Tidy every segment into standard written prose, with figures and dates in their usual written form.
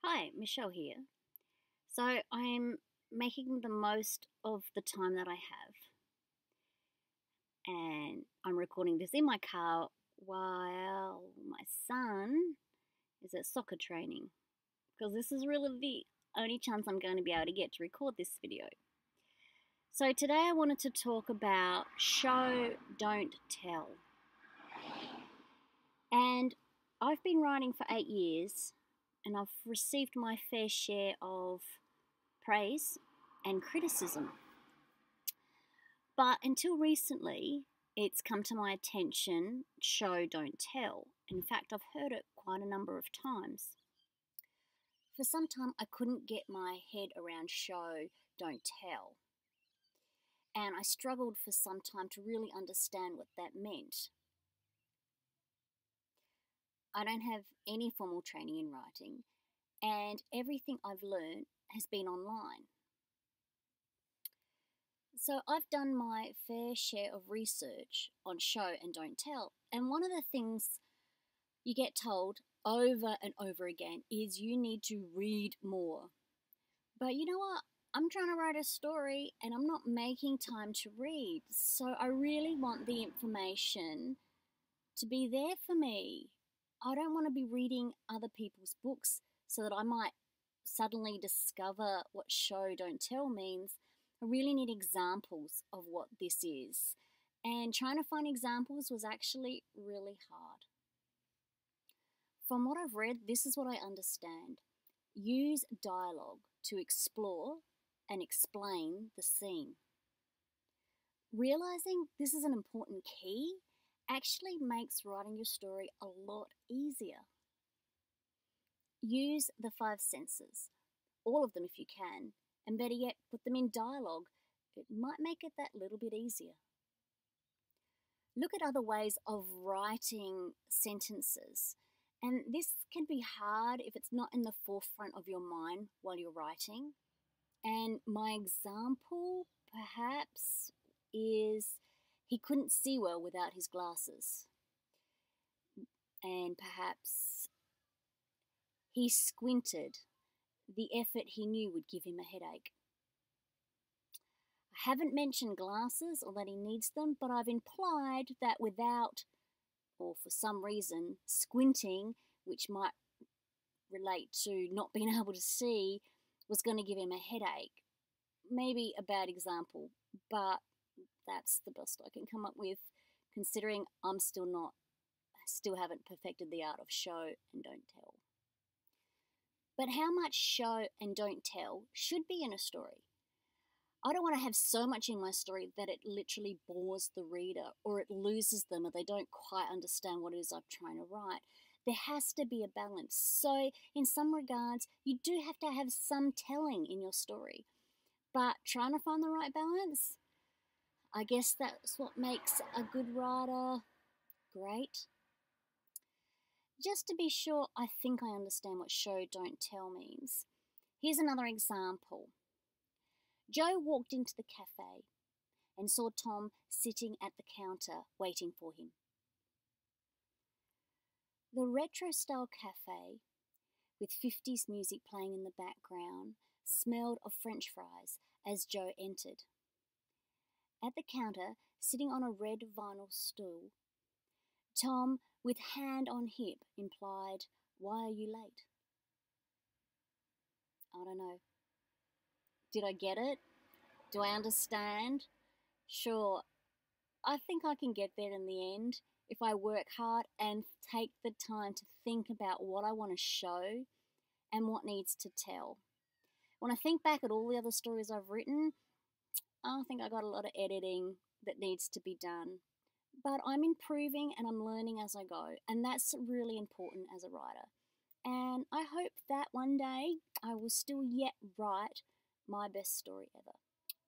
Hi, Michelle here. So I'm making the most of the time that I have, and I'm recording this in my car while my son is at soccer training because this is really the only chance I'm going to be able to get to record this video. So today I wanted to talk about show, don't tell. And I've been writing for 8 years and I've received my fair share of praise and criticism. But until recently, it's come to my attention show, don't tell. In fact, I've heard it quite a number of times. For some time, I couldn't get my head around show, don't tell. And I struggled for some time to really understand what that meant. I don't have any formal training in writing, and everything I've learned has been online. So I've done my fair share of research on show and don't tell. And one of the things you get told over and over again is you need to read more. But you know what? I'm trying to write a story and I'm not making time to read. So I really want the information to be there for me. I don't want to be reading other people's books so that I might suddenly discover what show don't tell means. I really need examples of what this is. And trying to find examples was actually really hard. From what I've read, this is what I understand. Use dialogue to explore and explain the scene. Realizing this is an important key actually makes writing your story a lot easier. Use the five senses, all of them if you can, and better yet, put them in dialogue. It might make it that little bit easier. Look at other ways of writing sentences. And this can be hard if it's not in the forefront of your mind while you're writing. And my example, perhaps, is he couldn't see well without his glasses. And perhaps he squinted. The effort he knew would give him a headache. I haven't mentioned glasses or that he needs them, but I've implied that without, or for some reason, squinting, which might relate to not being able to see, was going to give him a headache. Maybe a bad example, but that's the best I can come up with, considering I'm still haven't perfected the art of show and don't tell. But how much show and don't tell should be in a story? I don't want to have so much in my story that it literally bores the reader or it loses them or they don't quite understand what it is I'm trying to write. There has to be a balance. So in some regards, you do have to have some telling in your story. But trying to find the right balance, I guess that's what makes a good writer great. Just to be sure, I think I understand what show don't tell means. Here's another example. Joe walked into the cafe and saw Tom sitting at the counter waiting for him. The retro-style cafe, with 50s music playing in the background, smelled of French fries as Joe entered. At the counter, sitting on a red vinyl stool, Tom, with hand on hip, implied, "Why are you late?" I don't know. Did I get it? Do I understand? Sure, I think I can get there in the end if I work hard and take the time to think about what I want to show and what needs to tell. When I think back at all the other stories I've written, I think I got a lot of editing that needs to be done. But I'm improving and I'm learning as I go, and that's really important as a writer. And I hope that one day I will still yet write my best story ever.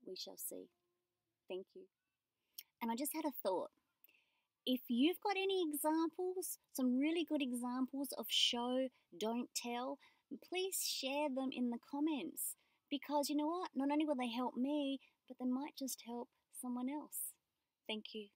We shall see. Thank you. And I just had a thought. If you've got any examples, some really good examples of show, don't tell, please share them in the comments. Because you know what? Not only will they help me, but they might just help someone else. Thank you.